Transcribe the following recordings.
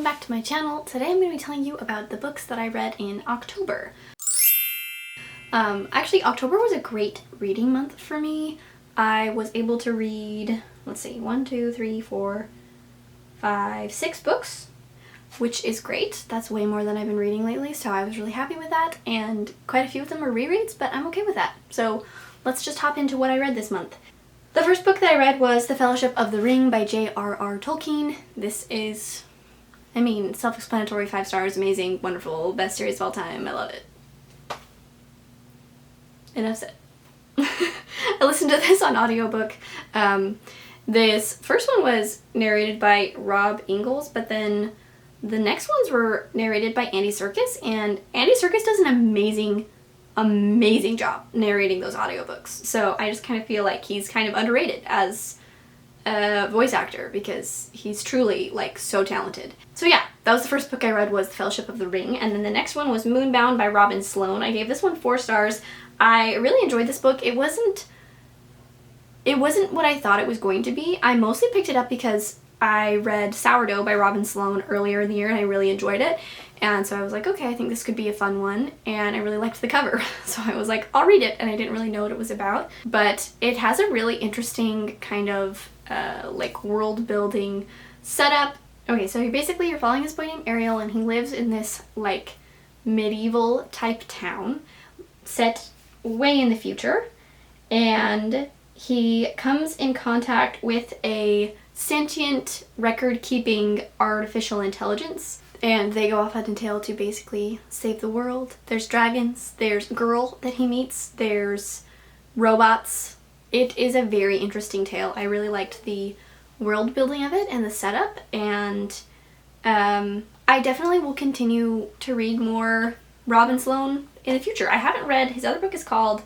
back to my channel. Today I'm going to be telling you about the books that I read in October. Actually, October was a great reading month for me. I was able to read, let's see, 6 books, which is great. That's way more than I've been reading lately, so I was really happy with that, and quite a few of them are rereads, but I'm okay with that. So let's just hop into what I read this month. The first book that I read was The Fellowship of the Ring by J.R.R. Tolkien. This is, self-explanatory, 5 stars, amazing, wonderful, best series of all time. I love it. Enough said. I listened to this on audiobook. This first one was narrated by Rob Ingalls, but then the next ones were narrated by Andy Serkis, and Andy Serkis does an amazing job narrating those audiobooks. So I just kind of feel like he's kind of underrated as a voice actor because he's truly so talented. So yeah, that was the first book I read, was The Fellowship of the Ring, and then the next one was Moonbound by Robin Sloan. I gave this one 4 stars. I really enjoyed this book. It wasn't what I thought it was going to be. I mostly picked it up because I read Sourdough by Robin Sloan earlier in the year and I really enjoyed it. And so I was like, okay, I think this could be a fun one, and I really liked the cover. So I was like, I'll read it, and I didn't really know what it was about. But it has a really interesting kind of world building setup. Okay, so you're following this boy named Ariel, and he lives in this medieval type town set way in the future, and he comes in contact with a sentient record-keeping artificial intelligence, and they go off on a tale to basically save the world. There's dragons, there's a girl that he meets, there's robots. It is a very interesting tale. I really liked the world building of it and the setup, and I definitely will continue to read more Robin Sloan in the future. I haven't read, his other book is called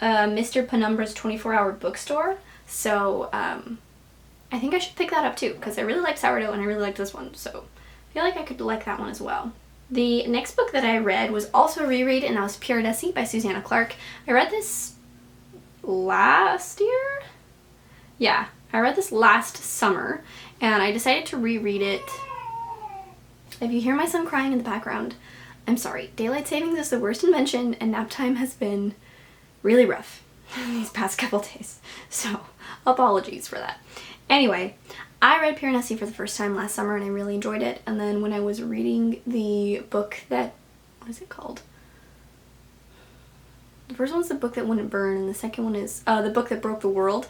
Mr. Penumbra's 24-Hour Bookstore, so I think I should pick that up too, because I really liked Sourdough and I really liked this one, so I feel like I could like that one as well. The next book that I read was also a reread, and that was Pure Nessie by Susanna Clarke. I read this last year? Yeah, I read this last summer, and I decided to reread it. If you hear my son crying in the background, I'm sorry. Daylight savings is the worst invention, and nap time has been really rough these past couple days, so apologies for that. Anyway, I read Pure Nessie for the first time last summer and I really enjoyed it, and then when I was reading the book that, what is it called? The first one's The Book That Wouldn't Burn, and the second one is The Book That Broke the World.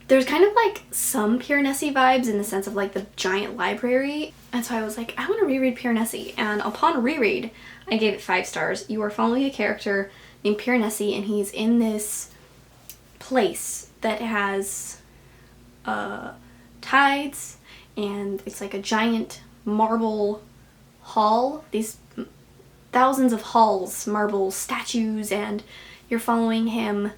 There's kind of some Pure Nessie vibes in the sense of the giant library, and so I was like, I want to reread Pure Nessie, and upon reread, I gave it 5 stars. You are following a character named Pure Nessie, and he's in this place that has tides, and it's a giant marble hall, these thousands of halls, marble statues, and you're following him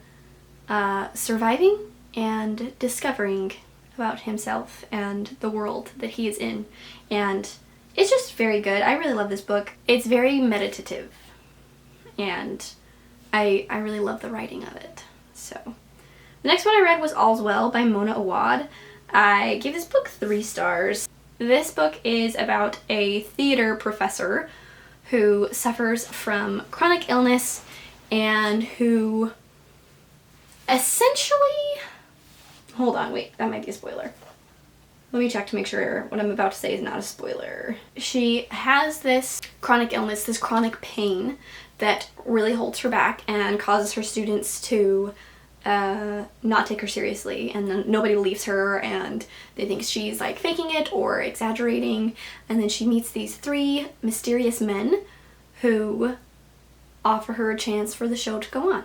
surviving and discovering about himself and the world that he is in, and it's just very good. I really love this book. It's very meditative, and I really love the writing of it. So the next one I read was All's Well by Mona Awad. I gave this book 3 stars. This book is about a theater professor who suffers from chronic illness and who essentially... Hold on, wait, that might be a spoiler. Let me check to make sure what I'm about to say is not a spoiler. She has this chronic illness, this chronic pain that really holds her back and causes her students to not take her seriously, and then nobody believes her and they think she's faking it or exaggerating, and then she meets these 3 mysterious men who offer her a chance for the show to go on,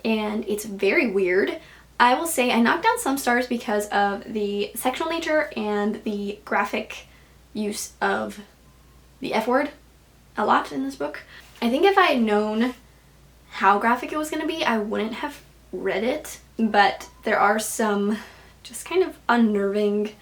and it's very weird. I will say I knocked down some stars because of the sexual nature and the graphic use of the F word a lot in this book. I think if I had known how graphic it was going to be, I wouldn't have read it, but there are some just kind of unnerving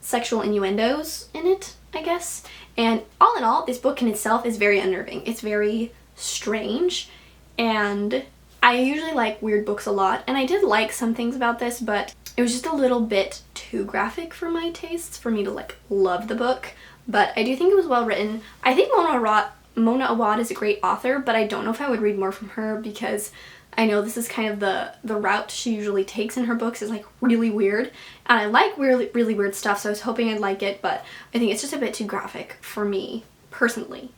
sexual innuendos in it, I guess. And all in all, this book in itself is very unnerving. It's very strange, and I usually like weird books a lot, and I did like some things about this, but it was just a little bit too too graphic for my tastes for me to like love the book, but I do think it was well written. I think Mona Awad is a great author, but I don't know if I would read more from her because I know this is kind of the route she usually takes in her books, is like really weird, and I like really weird stuff, so I was hoping I'd like it, but I think it's just a bit too graphic for me personally.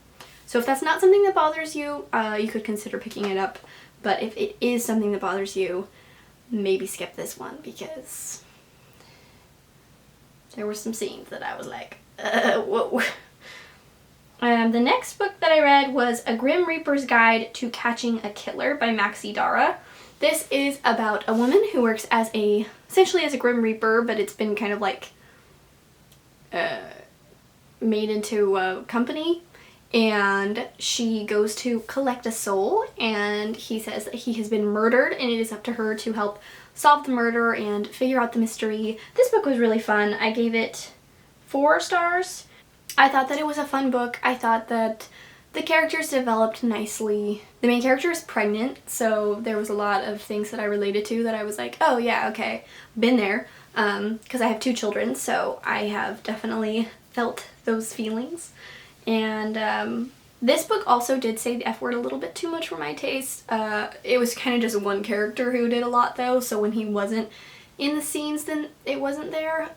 So if that's not something that bothers you, you could consider picking it up, but if it is something that bothers you, maybe skip this one because there were some scenes that I was like, whoa. The next book that I read was A Grim Reaper's Guide to Catching a Killer by Maxi Dara. This is about a woman who works as essentially as a Grim Reaper, but it's been kind of like made into a company, and she goes to collect a soul, and he says that he has been murdered and it is up to her to help solve the murder and figure out the mystery. This book was really fun. I gave it 4 stars. I thought that it was a fun book. I thought that the characters developed nicely. The main character is pregnant, so there was a lot of things that I related to that I was like, oh yeah, okay, been there. Because I have 2 children, so I have definitely felt those feelings. And this book also did say the F word a little bit too much for my taste. It was kind of just one character who did a lot though, so when he wasn't in the scenes, then it wasn't there.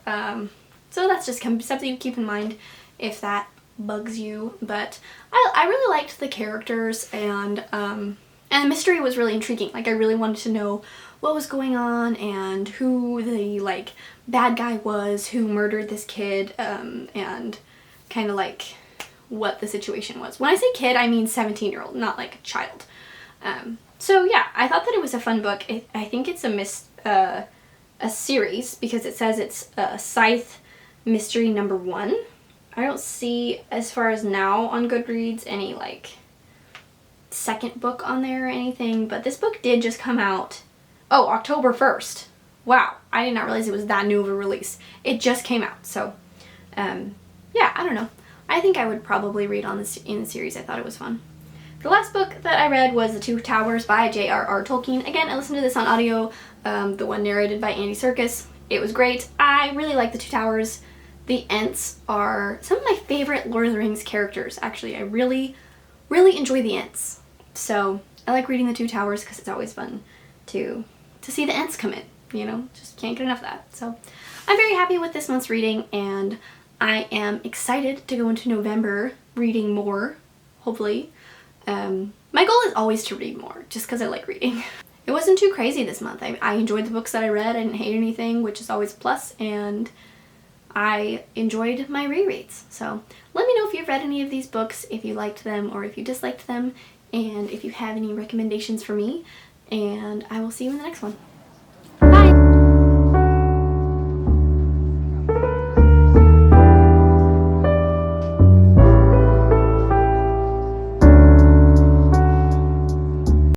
So that's just something to keep in mind if that bugs you. But I really liked the characters, and the mystery was really intriguing. Like, I really wanted to know what was going on and who the like bad guy was who murdered this kid, and kind of like what the situation was. When I say kid, I mean 17-year-old, not like a child. So yeah, I thought that it was a fun book. I think it's a series because it says it's Scythe Mystery number 1. I don't see, as far as now on Goodreads, any like second book on there or anything, but this book did just come out, October 1st. Wow, I did not realize it was that new of a release. It just came out, so yeah, I don't know. I think I would probably read on this in the series. I thought it was fun. The last book that I read was The Two Towers by J.R.R. Tolkien. Again, I listened to this on audio, the one narrated by Andy Serkis. It was great. I really like The Two Towers. The Ents are some of my favorite Lord of the Rings characters, actually. I really enjoy the Ents. So I like reading The Two Towers because it's always fun to see the Ents come in, you know? Just can't get enough of that. So I'm very happy with this month's reading, and I am excited to go into November reading more, hopefully. My goal is always to read more, just because I like reading. It wasn't too crazy this month. I enjoyed the books that I read. I didn't hate anything, which is always a plus, and I enjoyed my rereads. So let me know if you've read any of these books, if you liked them or if you disliked them, and if you have any recommendations for me, and I will see you in the next one.